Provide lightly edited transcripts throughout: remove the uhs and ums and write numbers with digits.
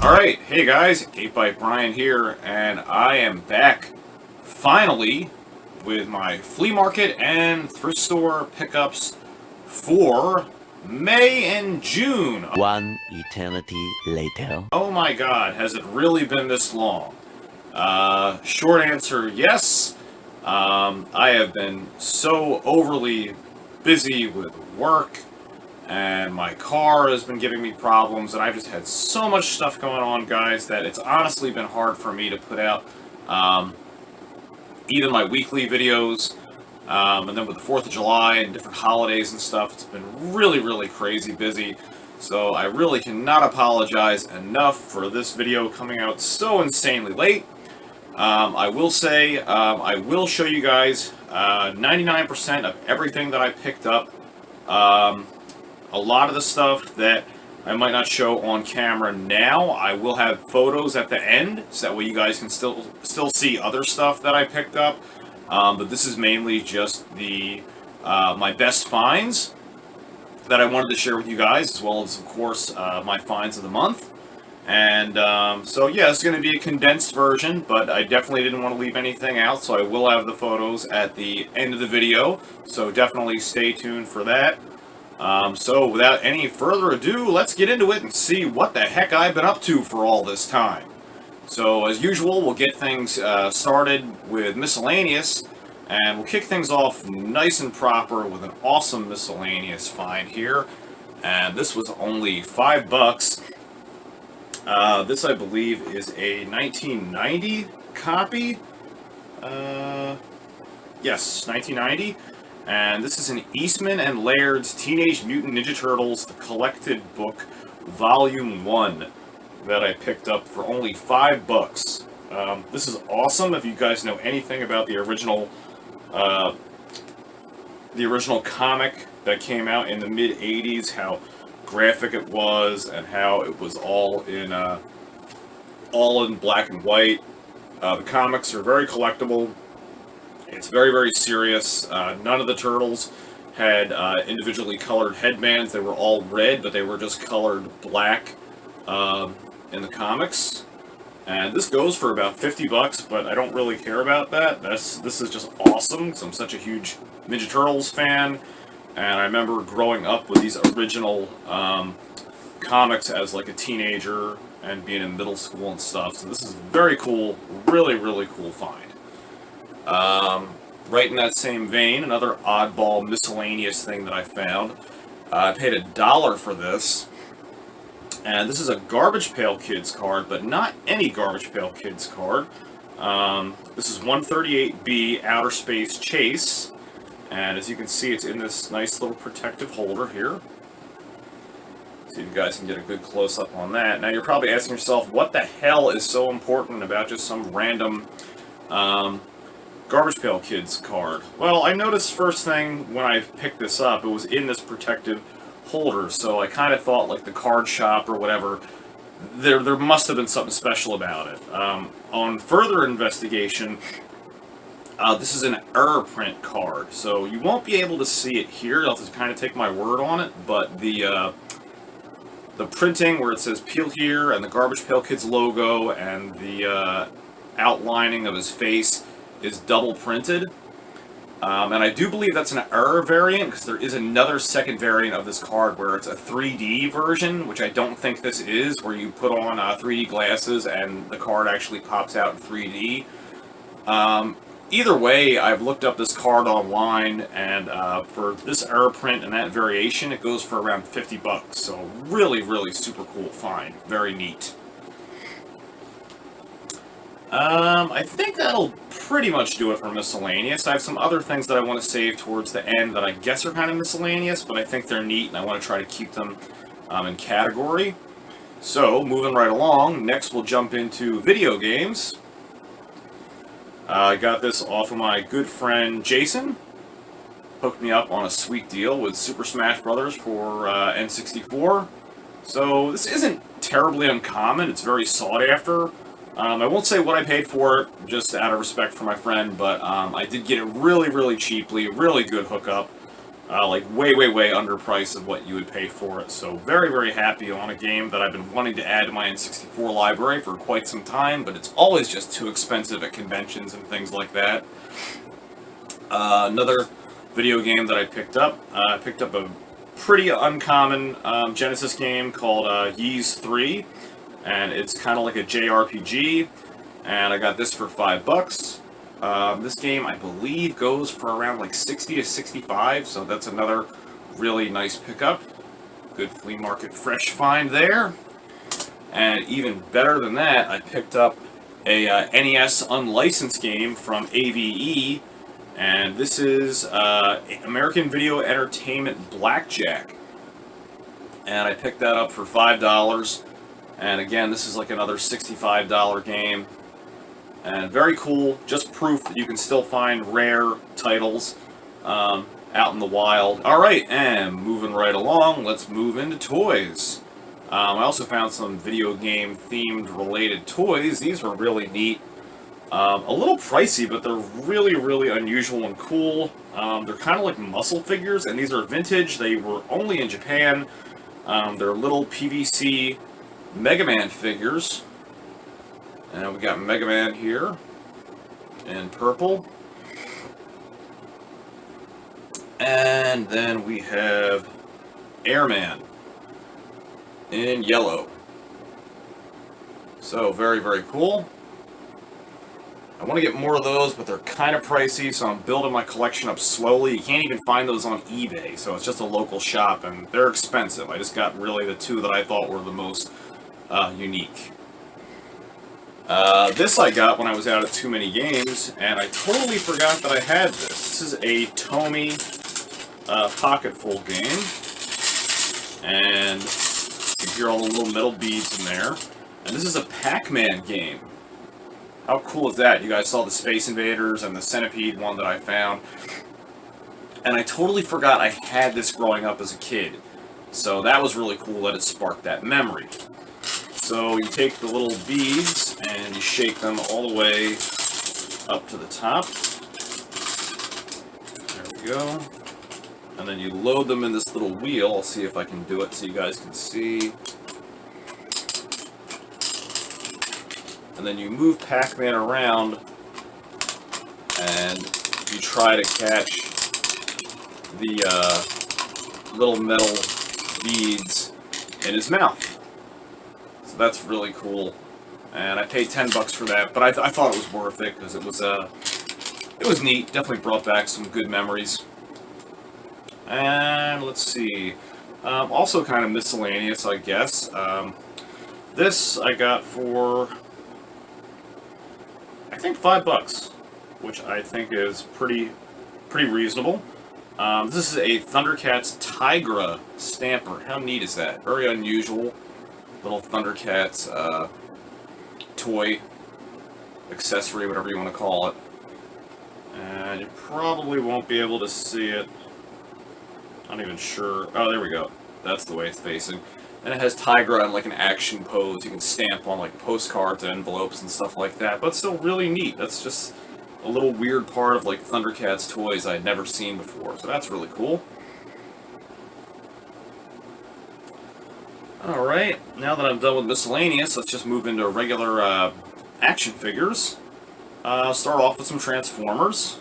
Alright, hey guys, 8 Brian here, and I am back, finally, with my flea market and thrift store pickups for May and June. One eternity later. Oh my god, has it really been this long? Short answer, yes. I have been so overly busy with work, and my car has been giving me problems, and I've just had so much stuff going on, guys, that it's honestly been hard for me to put out even my weekly videos, and then with the 4th of July and different holidays and stuff, it's been really crazy busy, so I really cannot apologize enough for this video coming out so insanely late. I will say, I will show you guys 99% of everything that I picked up. A lot of the stuff that I might not show on camera now, I will have photos at the end, so that way you guys can still see other stuff that I picked up. But this is mainly just the my best finds that I wanted to share with you guys, as well as, of course, my finds of the month. And so yeah, it's going to be a condensed version, but I definitely didn't want to leave anything out, so I will have the photos at the end of the video, so definitely stay tuned for that. So without any further ado, let's get into it and see what the heck I've been up to for all this time. So as usual, we'll get things started with miscellaneous, and we'll kick things off nice and proper with an awesome miscellaneous find here. And this was only $5. This, I believe, is a 1990 copy. Yes, 1990. And this is an Eastman and Laird's Teenage Mutant Ninja Turtles, The Collected Book, Volume 1, that I picked up for only $5. This is awesome. If you guys know anything about the original comic that came out in the mid-'80s, how graphic it was, and how it was all in black and white. The comics are very collectible. It's very serious. None of the turtles had individually colored headbands. They were all red, but they were just colored black in the comics. And this goes for about $50, but I don't really care about that. This is just awesome, because I'm such a huge Ninja Turtles fan. And I remember growing up with these original comics as like a teenager and being in middle school and stuff. So this is very cool, really cool find. Right in that same vein, another oddball miscellaneous thing that I found. I paid $1 for this. And this is a Garbage Pail Kids card, but not any Garbage Pail Kids card. This is 138B Outer Space Chase. And as you can see, it's in this nice little protective holder here. See if you guys can get a good close-up on that. Now you're probably asking yourself, what the hell is so important about just some random Garbage Pail Kids card? Well, I noticed first thing when I picked this up, it was in this protective holder, so I kind of thought, like, the card shop or whatever, there must have been something special about it. On further investigation, this is an error print card, so you won't be able to see it here. You'll have to kind of take my word on it, but the printing where it says Peel Here and the Garbage Pail Kids logo and the outlining of his face is double printed. And I do believe that's an error variant, because there is another second variant of this card where it's a 3D version, which I don't think this is, where you put on 3D glasses and the card actually pops out in 3D. Either way, I've looked up this card online, and for this error print and that variation, it goes for around $50. So really super cool find. Very neat. I think that'll pretty much do it for miscellaneous. I have some other things that I want to save towards the end that I guess are kind of miscellaneous, but I think they're neat, and I want to try to keep them in category. So, moving right along, next we'll jump into video games. I got this off of my good friend Jason. Hooked me up on a sweet deal with Super Smash Bros. For N64. So, this isn't terribly uncommon. It's very sought after. I won't say what I paid for it, just out of respect for my friend, but I did get it really cheaply, really good hookup. like way, way, way underpriced of what you would pay for it. So very, very happy on a game that I've been wanting to add to my N64 library for quite some time, but it's always just too expensive at conventions and things like that. Another video game that I picked up a pretty uncommon Genesis game called Ys 3, and it's kind of like a JRPG, and I got this for $5. This game, I believe, goes for around like 60 to 65, so that's another really nice pickup. Good flea market fresh find there. And even better than that, I picked up a NES unlicensed game from AVE, and this is American Video Entertainment Blackjack. And I picked that up for $5, and again, this is like another $65 game. And very cool, just proof that you can still find rare titles out in the wild. Alright, and moving right along, let's move into toys. I also found some video game themed related toys. These were really neat. A little pricey, but they're really, really unusual and cool. They're kind of like muscle figures, and these are vintage. They were only in Japan. They're little PVC Mega Man figures. And we got Mega Man here in purple. And then we have Airman in yellow. So very, very cool. I want to get more of those, but they're kind of pricey, so I'm building my collection up slowly. You can't even find those on eBay, so it's just a local shop, and they're expensive. I just got really the two that I thought were the most unique. This I got when I was out at Too Many Games, and I totally forgot that I had this. This is a Tomy pocketful game, and you hear all the little metal beads in there. And this is a Pac-Man game. How cool is that? You guys saw the Space Invaders and the Centipede one that I found. And I totally forgot I had this growing up as a kid. So that was really cool that it sparked that memory. So you take the little beads and you shake them all the way up to the top. There we go. And then you load them in this little wheel. I'll see if I can do it so you guys can see. And then you move Pac-Man around and you try to catch the little metal beads in his mouth. So that's really cool. And I paid $10 for that, but I thought it was worth it because it was neat. Definitely brought back some good memories. And let's see. Also kind of miscellaneous, I guess. This I got for, I think, $5, which I think is pretty reasonable. This is a Thundercats Tygra stamper. How neat is that? Very unusual. Little Thundercats toy, accessory, whatever you want to call it. And you probably won't be able to see it. Not even sure. Oh, there we go. That's the way it's facing. And it has Tygra in like an action pose. You can stamp on like postcards and envelopes and stuff like that. But still really neat. That's just a little weird part of like Thundercats toys I'd never seen before. So that's really cool. Alright, now that I'm done with miscellaneous, let's just move into regular action figures. I'll start off with some Transformers.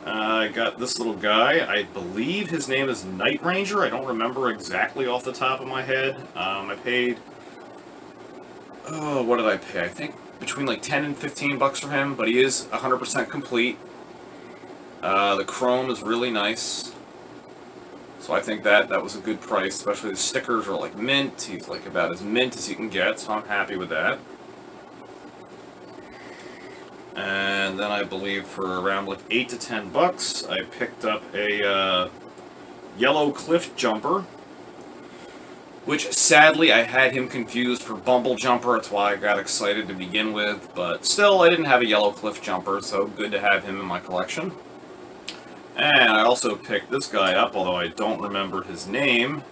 I got this little guy. I believe his name is Night Ranger. I don't remember exactly off the top of my head. I paid, oh, what did I pay? I think between like 10 and 15 bucks for him, but he is 100% complete. The chrome is really nice. So I think that was a good price, especially the stickers are like mint. He's like about as mint as you can get, so I'm happy with that. And then I believe for around like 8 to 10 bucks, I picked up a yellow cliff jumper, which sadly I had him confused for Bumble Jumper. That's why I got excited to begin with, but still I didn't have a yellow cliff jumper, so good to have him in my collection. And I also picked this guy up, although I don't remember his name.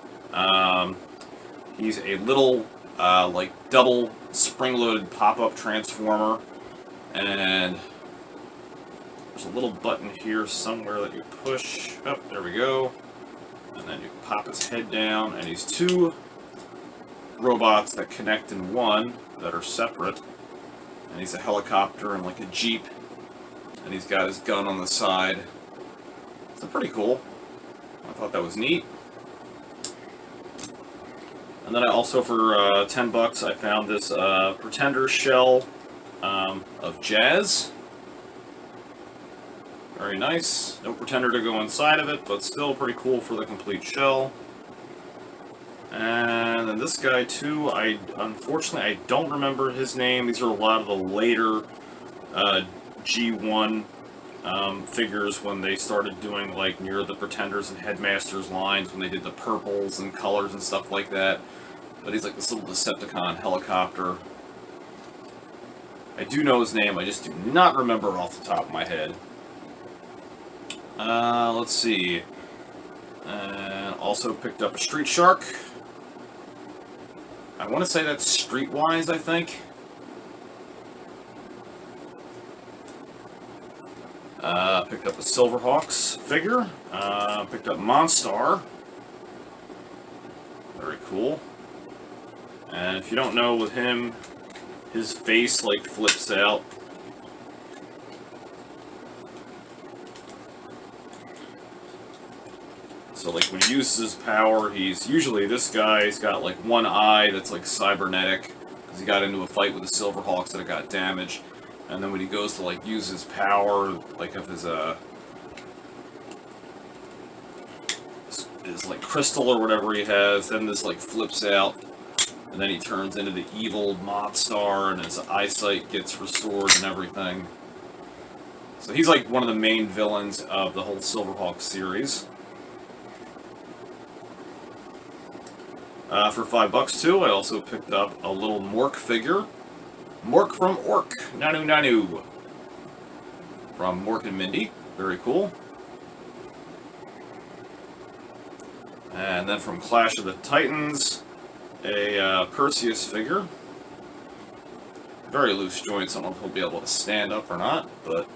He's a little like double spring-loaded pop-up transformer. And There's a little button here somewhere that you push. Oh, there we go. And then you pop his head down, and he's two robots that connect in one that are separate. And he's a helicopter and like a jeep. And he's got his gun on the side. It's pretty cool. I thought that was neat. And then I also, for 10 bucks, I found this Pretender shell of Jazz. Very nice. No Pretender to go inside of it, but still pretty cool for the complete shell. And then this guy too, unfortunately I don't remember his name. These are a lot of the later G1 figures when they started doing like near the Pretenders and Headmasters lines, when they did the purples and colors and stuff like that. But he's like this little Decepticon helicopter. I do know his name, I just do not remember it off the top of my head. Let's see. And also picked up a Street Shark. I want to say that's Streetwise, I think. Picked up a Silverhawks figure. Picked up Monstar. Very cool. And if you don't know, with him, his face like flips out. So like when he uses his power, he's usually, this guy's got like one eye that's like cybernetic, because he got into a fight with the Silverhawks that got damaged. And then when he goes to like use his power, like of his like crystal or whatever he has, then this like flips out, and then he turns into the evil Monstar, and his eyesight gets restored and everything. So he's like one of the main villains of the whole Silverhawks series. For $5 too, I also picked up a little Mork figure. Mork from Ork. Nanu Nanu. From Mork and Mindy. Very cool. And then from Clash of the Titans, a Perseus figure. Very loose joints. I don't know if he'll be able to stand up or not, but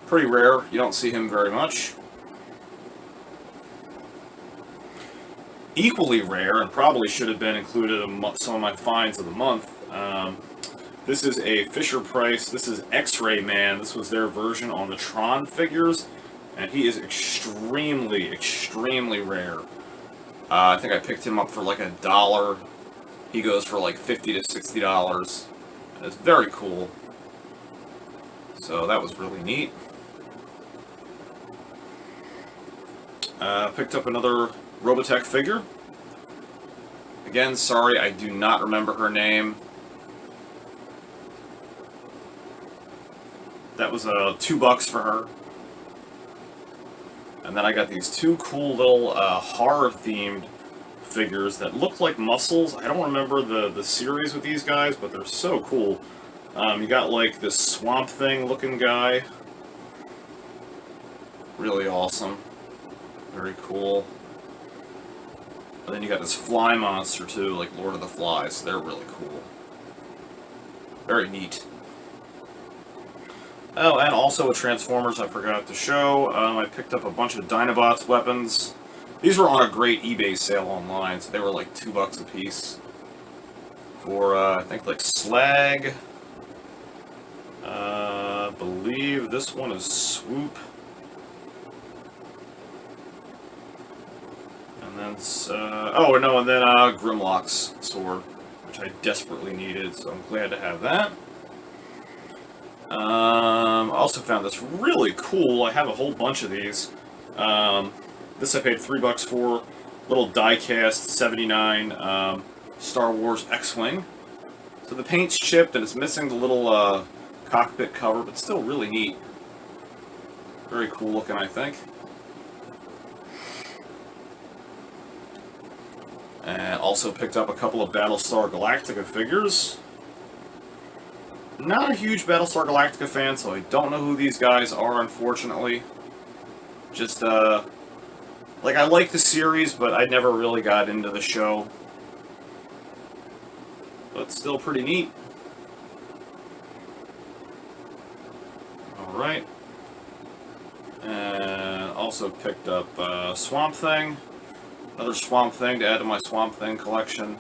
pretty rare. You don't see him very much. Equally rare, and probably should have been included in some of my finds of the month. This is a Fisher-Price. This is X-Ray Man. This was their version on the Tron figures, and he is extremely, extremely rare. I think I picked him up for like $1. He goes for like $50 to $60. And it's very cool. So that was really neat. Picked up another Robotech figure. Again, sorry, I do not remember her name. That was $2 for her. And then I got these two cool little horror-themed figures that look like muscles. I don't remember the series with these guys, but they're so cool. You got like this Swamp Thing looking guy. Really awesome. Very cool. And then you got this fly monster too, like Lord of the Flies. They're really cool. Very neat. Oh, and also with Transformers, I forgot to show. I picked up a bunch of Dinobots weapons. These were on a great eBay sale online, so they were like $2 a piece. For, I think, like Slag. I believe this one is Swoop. And then, oh, no, and then Grimlock's sword, which I desperately needed, so I'm glad to have that. I also found this really cool. I have a whole bunch of these. This I paid $3 for. Little die-cast 79 Star Wars X-Wing. So the paint's chipped and it's missing the little cockpit cover, but still really neat. Very cool looking, I think. And also picked up a couple of Battlestar Galactica figures. Not a huge Battlestar Galactica fan, so I don't know who these guys are, unfortunately. Just, like, I like the series, but I never really got into the show. But still pretty neat. Alright. And also picked up Swamp Thing. Another Swamp Thing to add to my Swamp Thing collection.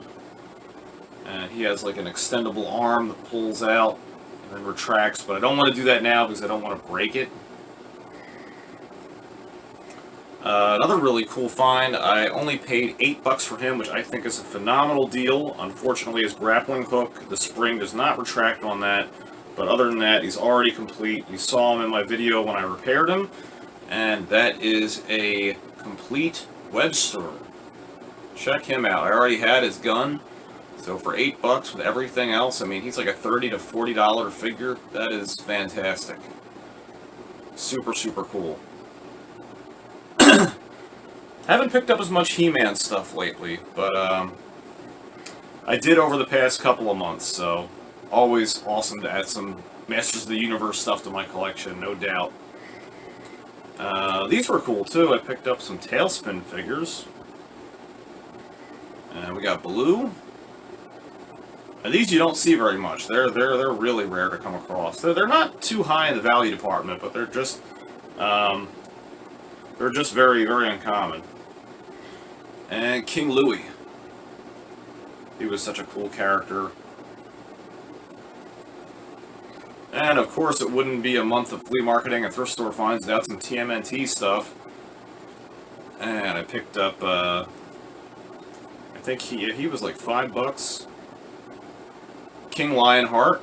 And he has like an extendable arm that pulls out and then retracts, but I don't want to do that now because I don't want to break it. Another really cool find, I only paid $8 for him, which I think is a phenomenal deal. Unfortunately, his grappling hook, the spring does not retract on that, but other than that, he's already complete. You saw him in my video when I repaired him, and that is a complete Webster. Check him out. I already had his gun, so for $8 with everything else, I mean, he's like a $30 to $40 figure. That is fantastic. Super, super cool. Haven't picked up as much He-Man stuff lately, but I did over the past couple of months, so always awesome to add some Masters of the Universe stuff to my collection, no doubt. These were cool too. I picked up some Talespin figures. And we got Blue. And these you don't see very much. They're really rare to come across. They're not too high in the value department, but they're just very, very uncommon. And King Louie. He was such a cool character. And of course it wouldn't be a month of flea marketing and thrift store finds without some TMNT stuff. And I picked up, I think he was like $5. King Lionheart.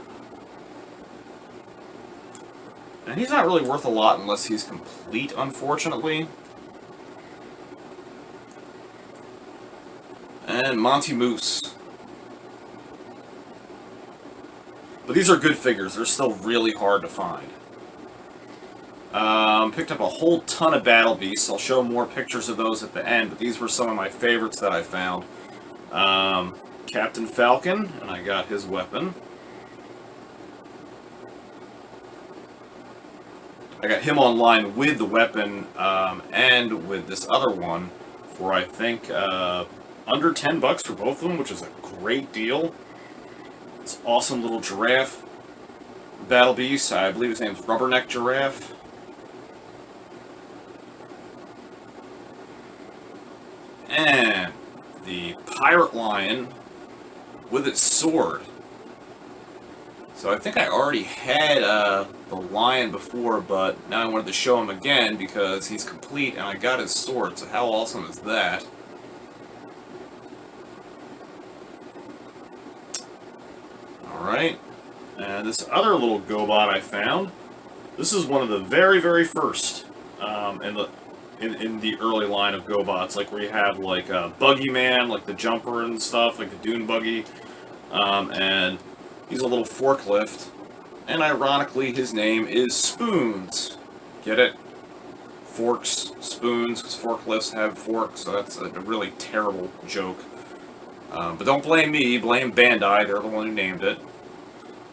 And he's not really worth a lot unless he's complete, unfortunately. And Monty Moose. But these are good figures. They're still really hard to find. Picked up a whole ton of Battle Beasts. I'll show more pictures of those at the end, but these were some of my favorites that I found. Captain Falcon, and I got his weapon. I got him online with the weapon and with this other one for, I think, under $10 for both of them, which is a great deal. This awesome little giraffe Battle Beast. I believe his name's Rubberneck Giraffe. And the Pirate Lion with its sword. So I think I already had the lion before, but now I wanted to show him again because he's complete and I got his sword, so how awesome is that? Alright, and this other little Gobot I found, this is one of the very, very first in the early line of Gobots, like where you have like Buggy Man, like the jumper and stuff, like the Dune Buggy, and he's a little forklift, and ironically his name is Spoons. Get it? Forks, spoons, because forklifts have forks, so that's a really terrible joke. But don't blame me, blame Bandai, they're the one who named it.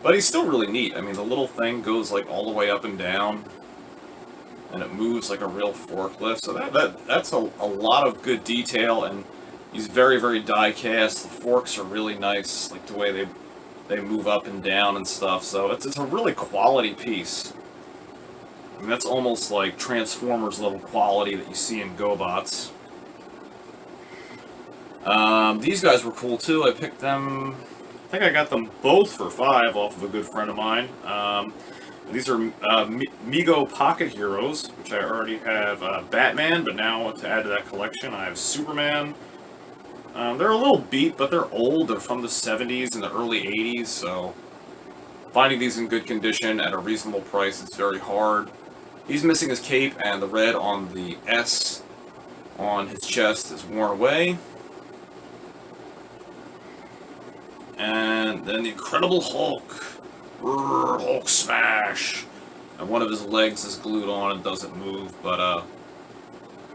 But he's still really neat. I mean, the little thing goes like all the way up and down, and it moves like a real forklift, so that's a lot of good detail, and he's very, very die-cast. The forks are really nice, like the way they move up and down and stuff, so it's a really quality piece. I mean, that's almost like Transformers level quality that you see in Gobots. These guys were cool too. I picked them, I think I got them both for $5 off of a good friend of mine. These are Mego Pocket Heroes, which I already have Batman, but now to add to that collection I have Superman. They're a little beat, but they're old. They're from the 70s and the early 80s, so finding these in good condition at a reasonable price is very hard. He's missing his cape, and the red on the S on his chest is worn away. And then the Incredible Hulk. Hulk smash! And one of his legs is glued on and doesn't move, but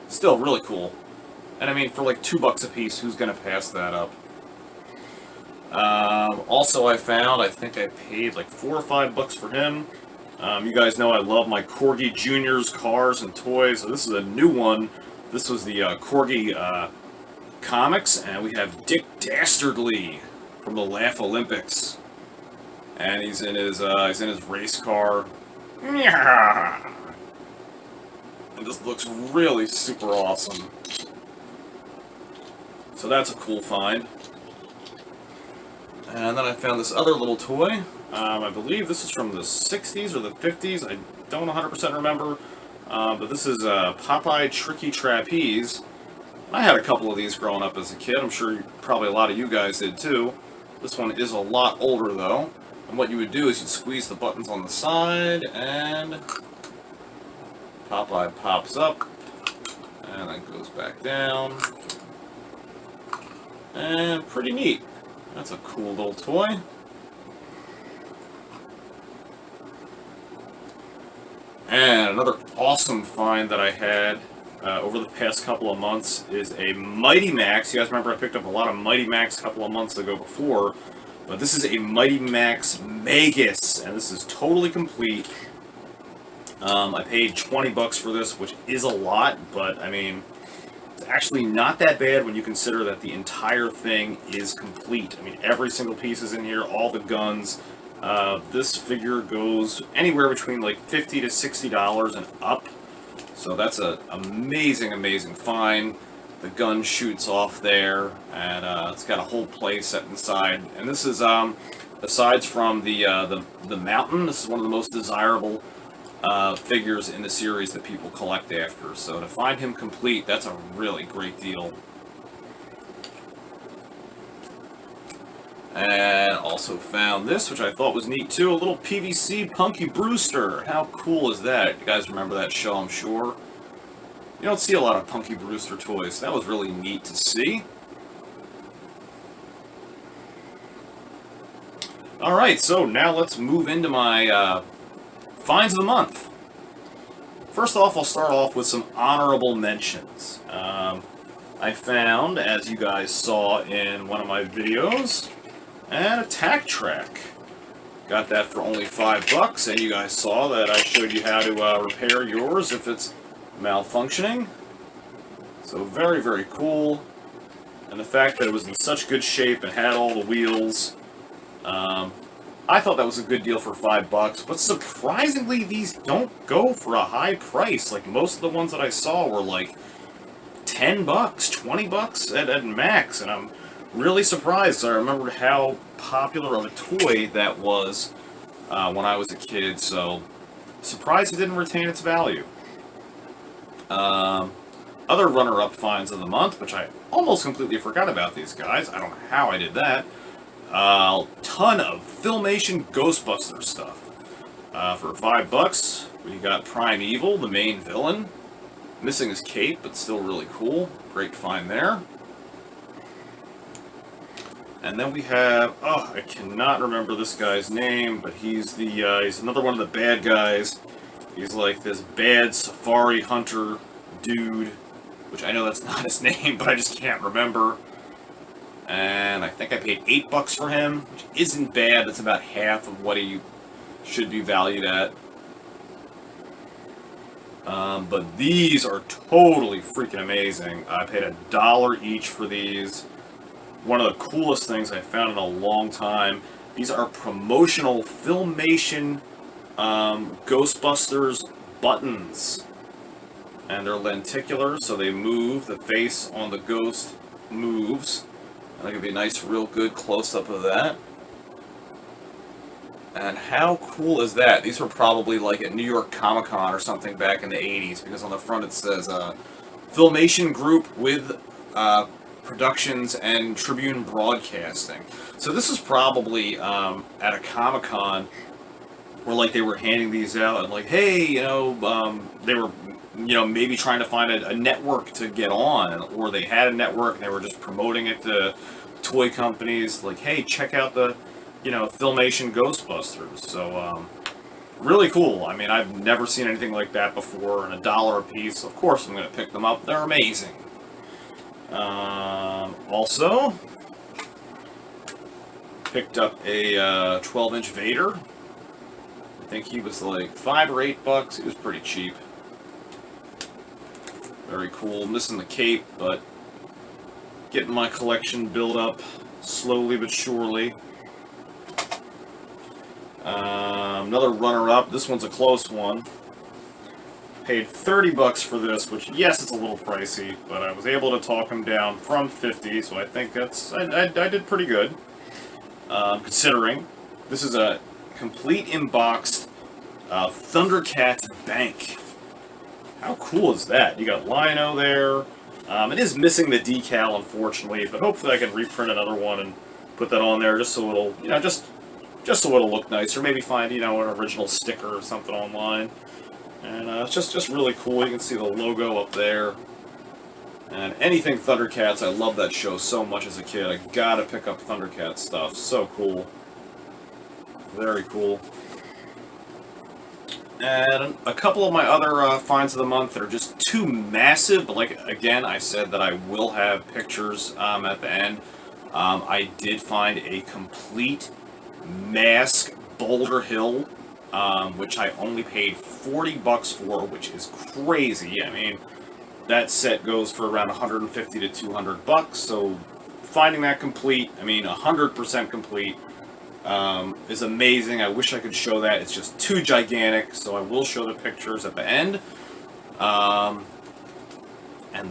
still really cool. And I mean, for like $2 a piece, who's gonna pass that up? Also, I found, I think I paid like $4 or $5 for him. You guys know I love my Corgi Juniors cars and toys, so this is a new one. This was the Corgi comics, and we have Dick Dastardly from the Laugh Olympics. And he's in his race car. and just looks really super awesome. So that's a cool find. And then I found this other little toy. I believe this is from the 60s or the 50s. I don't 100% remember. But this is a Popeye Tricky Trapeze. I had a couple of these growing up as a kid. I'm sure probably a lot of you guys did too. This one is a lot older though. And what you would do is you'd squeeze the buttons on the side and Popeye pops up and then goes back down. And pretty neat. That's a cool little toy. And another awesome find that I had over the past couple of months is a Mighty Max. You guys remember I picked up a lot of Mighty Max a couple of months ago before, but this is a Mighty Max Magus, and this is totally complete. I paid 20 bucks for this, which is a lot, but I mean, it's actually not that bad when you consider that the entire thing is complete. I mean, every single piece is in here, all the guns. This figure goes anywhere between like $50 to $60 and up. So that's an amazing, amazing find. The gun shoots off there, and it's got a whole play set inside. And this is, aside from the mountain, this is one of the most desirable figures in the series that people collect after. So to find him complete, that's a really great deal. And also found this, which I thought was neat too, a little PVC Punky Brewster. How cool is that? You guys remember that show, I'm sure. You don't see a lot of Punky Brewster toys. That was really neat to see. Alright, so now let's move into my finds of the month. First off, I'll start off with some honorable mentions. I found, as you guys saw in one of my videos, an attack track. Got that for only $5, and you guys saw that I showed you how to repair yours if it's malfunctioning. So very, very cool. And the fact that it was in such good shape and had all the wheels, I thought that was a good deal for $5. But surprisingly, these don't go for a high price. Like most of the ones that I saw were like $10, $20 at max, and I'm really surprised. I remembered how popular of a toy that was when I was a kid, so surprised it didn't retain its value. Other runner-up finds of the month, which I almost completely forgot about these guys. I don't know how I did that. Ton of Filmation Ghostbusters stuff. For $5, we got Primeval, the main villain. Missing his cape, but still really cool. Great find there. And then we have, oh, I cannot remember this guy's name, but he's he's another one of the bad guys. He's like this bad safari hunter dude, which I know that's not his name, but I just can't remember. And I think I paid $8 for him, which isn't bad. That's about half of what he should be valued at. But these are totally freaking amazing. I paid $1 each for these. One of the coolest things I found in a long time. These are promotional Filmation Ghostbusters Buttons. And they're lenticular, so they move. The face on the ghost moves. And I'll give you a nice, real good close-up of that. And how cool is that? These were probably like at New York Comic Con or something back in the 80s, because on the front it says Filmation Group with Productions and Tribune Broadcasting. So this is probably at a Comic Con where like they were handing these out and like, hey, you know, they were, you know, maybe trying to find a network to get on, or they had a network and they were just promoting it to toy companies, like, hey, check out the, you know, Filmation Ghostbusters. So, really cool. I mean, I've never seen anything like that before, and $1 a piece. Of course I'm going to pick them up. They're amazing. Also, picked up a 12-inch Vader. I think he was like $5 or $8. He was pretty cheap. Very cool. Missing the cape, but getting my collection built up slowly but surely. Another runner-up. This one's a close one. Paid 30 bucks for this, which, yes, it's a little pricey, but I was able to talk him down from 50, so I think that's... I did pretty good. Considering this is a complete in-boxed Thundercat Bank. How cool is that? You got Lino there. It is missing the decal, unfortunately, but hopefully I can reprint another one and put that on there just so it'll, you know, just so it'll look nice, or maybe find, you know, an original sticker or something online. And it's just really cool. You can see the logo up there. And anything Thundercats, I love that show so much as a kid. I gotta pick up Thundercat stuff. So cool. Very cool. And a couple of my other finds of the month that are just too massive, but like, again, I said that I will have pictures at the end. I did find a complete mask Boulder Hill, which I only paid 40 bucks for, which is crazy. I mean, that set goes for around 150 to 200 bucks, so finding that complete, I mean 100% complete, is amazing. I wish I could show that. It's just too gigantic, so I will show the pictures at the end. And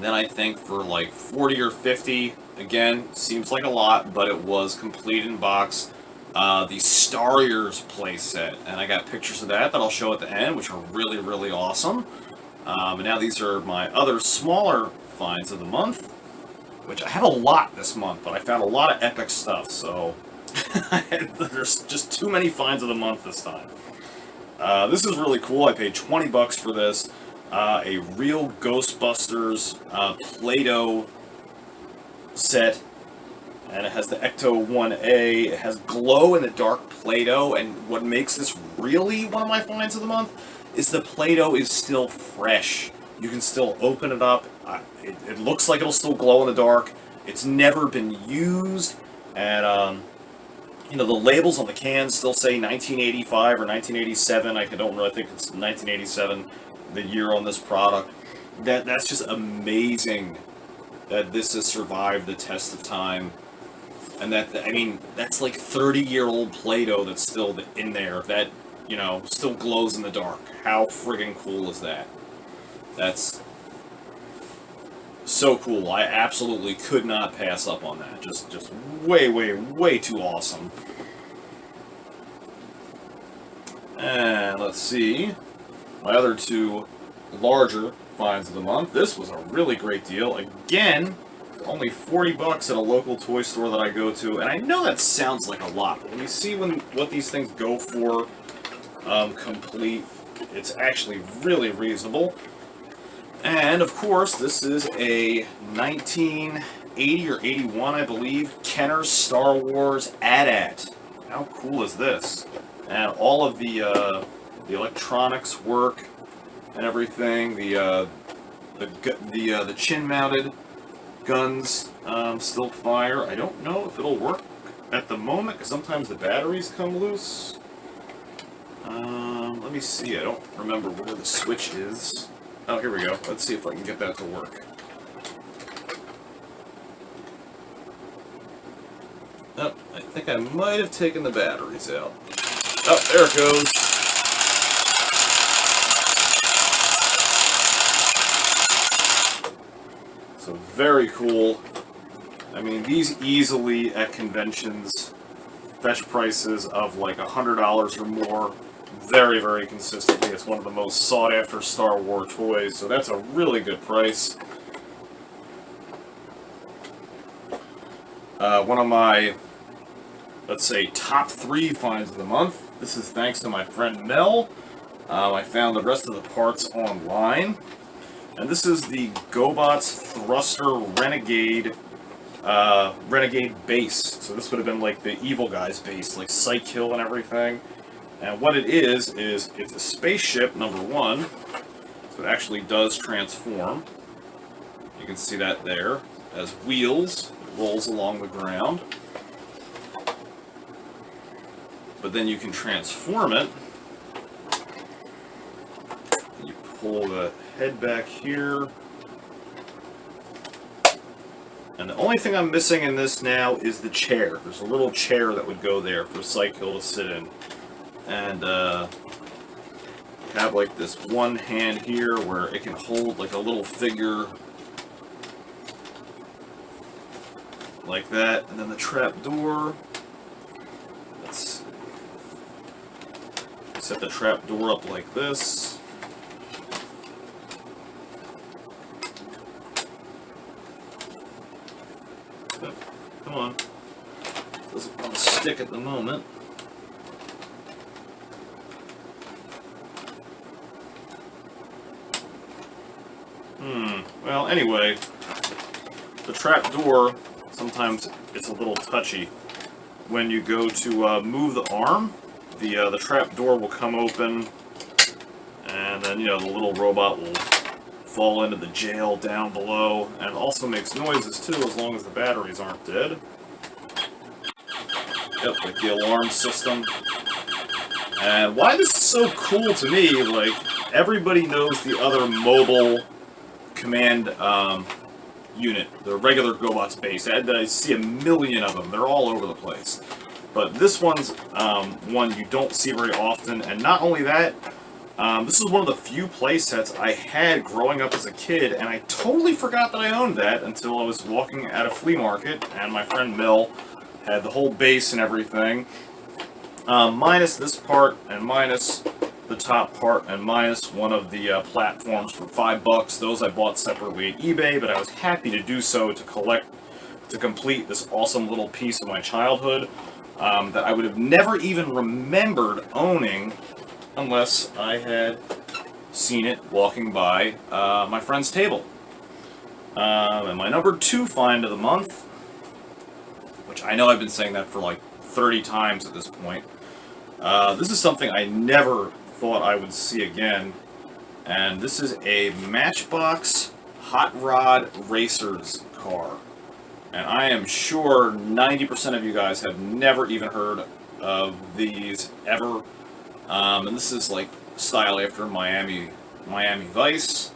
then I think for like 40 or 50, again, seems like a lot, but it was complete in box. The Starriers playset, and I got pictures of that I'll show at the end, which are really, really awesome. And now these are my other smaller finds of the month, which I have a lot this month, but I found a lot of epic stuff, so there's just too many finds of the month this time. This is really cool. I paid 20 bucks for this. A real Ghostbusters Play-Doh set, and it has the Ecto 1A. It has glow-in-the-dark Play-Doh, and what makes this really one of my finds of the month is the Play-Doh is still fresh. You can still open it up. It looks like it'll still glow in the dark. It's never been used, and you know, the labels on the cans still say 1985 or 1987. I don't really think it's 1987, the year on this product. That's just amazing that this has survived the test of time. And that, I mean, that's like 30-year-old Play-Doh that's still in there, that, you know, still glows in the dark. How friggin' cool is that? That's so cool. I absolutely could not pass up on that. Just way, way, way too awesome. And let's see. My other two larger finds of the month. This was a really great deal. Again, only 40 bucks at a local toy store that I go to. And I know that sounds like a lot, but when you see what these things go for complete, it's actually really reasonable. And of course, this is a 1980 or 81, I believe, Kenner's Star Wars AT-AT. How cool is this? And all of the electronics work and everything. The chin-mounted guns still fire. I don't know if it'll work at the moment because sometimes the batteries come loose. Let me see. I don't remember where the switch is. Oh, here we go. Let's see if I can get that to work. Oh, I think I might have taken the batteries out. Oh, there it goes. So very cool. I mean, these easily at conventions fetch prices of like $100 or more. Very, very consistently. It's one of the most sought-after Star Wars toys, so that's a really good price. One of my, let's say, top 3 finds of the month. This is thanks to my friend Mel. I found the rest of the parts online. And this is the Gobots Thruster Renegade base. So this would have been like the evil guy's base, like Psykill and everything. And what it is it's a spaceship, number 1. So it actually does transform. You can see that there. It has wheels. It rolls along the ground. But then you can transform it. You pull the head back here. And the only thing I'm missing in this now is the chair. There's a little chair that would go there for Psykill to sit in. And have like this one hand here where it can hold like a little figure like that, and then the trap door. Let's set the trap door up like this. Oh, come on. Doesn't want to stick at the moment. Well, anyway, the trap door, sometimes it's a little touchy. When you go to move the arm, the trap door will come open, and then, you know, the little robot will fall into the jail down below, and it also makes noises too, as long as the batteries aren't dead. Yep, like the alarm system. And why this is so cool to me, like, everybody knows the other mobile command unit, the regular Gobots base. I see a million of them. They're all over the place. But this one's one you don't see very often, and not only that, this is one of the few play sets I had growing up as a kid, and I totally forgot that I owned that until I was walking at a flea market, and my friend Mel had the whole base and everything, minus this part, and minus the top part, and minus one of the platforms for $5. Those I bought separately at eBay, but I was happy to do so to complete this awesome little piece of my childhood that I would have never even remembered owning unless I had seen it walking by my friend's table. And my number 2 find of the month, which I know I've been saying that for like 30 times at this point. This is something I never thought I would see again, and this is a Matchbox Hot Rod Racers car. And I am sure 90% of you guys have never even heard of these ever. And this is like style after Miami Vice.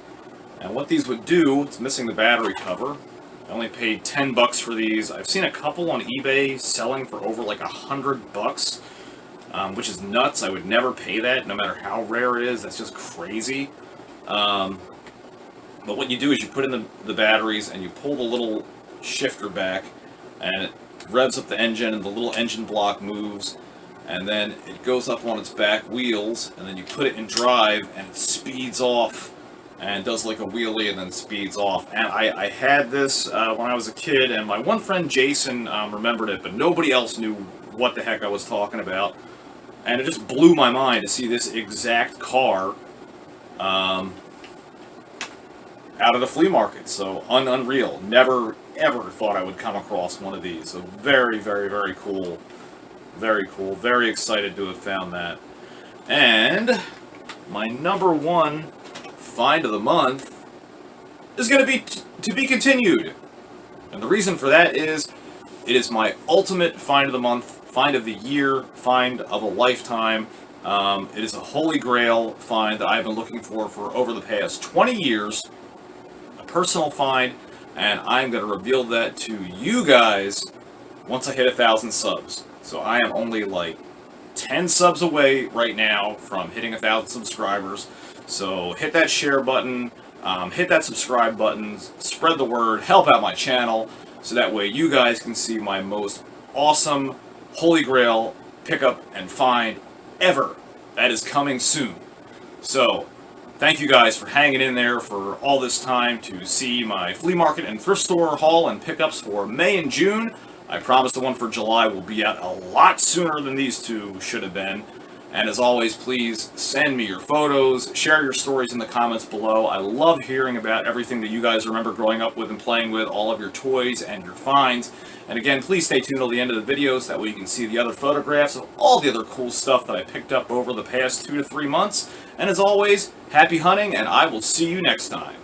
And what these would do, it's missing the battery cover. I only paid $10 for these. I've seen a couple on eBay selling for over like $100. Which is nuts. I would never pay that, no matter how rare it is. That's just crazy. But what you do is you put in the batteries and you pull the little shifter back, and it revs up the engine, and the little engine block moves, and then it goes up on its back wheels, and then you put it in drive, and it speeds off, and does like a wheelie, and then speeds off. And I had this when I was a kid, and my one friend Jason remembered it, but nobody else knew what the heck I was talking about. And it just blew my mind to see this exact car out of the flea market. So unreal. Never ever thought I would come across one of these. So very, very, very cool. Very cool. Very excited to have found that. And my number 1 find of the month is going to be to be continued. And the reason for that is it is my ultimate find of the month, find of the year, find of a lifetime. It is a holy grail find that I've been looking for over the past 20 years. A personal find, and I'm going to reveal that to you guys once I hit 1,000 subs. So I am only like 10 subs away right now from hitting 1,000 subscribers. So hit that share button, hit that subscribe button, spread the word, help out my channel, so that way you guys can see my most awesome Holy Grail pickup and find ever. That is coming soon. So, thank you guys for hanging in there for all this time to see my flea market and thrift store haul and pickups for May and June. I promise the one for July will be out a lot sooner than these two should have been. And as always, please send me your photos, share your stories in the comments below. I love hearing about everything that you guys remember growing up with and playing with, all of your toys and your finds. And again, please stay tuned till the end of the videos, that way you can see the other photographs of all the other cool stuff that I picked up over the past 2 to 3 months. And as always, happy hunting, and I will see you next time.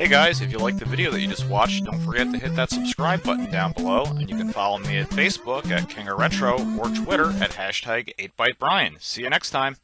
Hey guys, if you liked the video that you just watched, don't forget to hit that subscribe button down below, and you can follow me at Facebook at King of Retro or Twitter at #8ByteBrian. See you next time!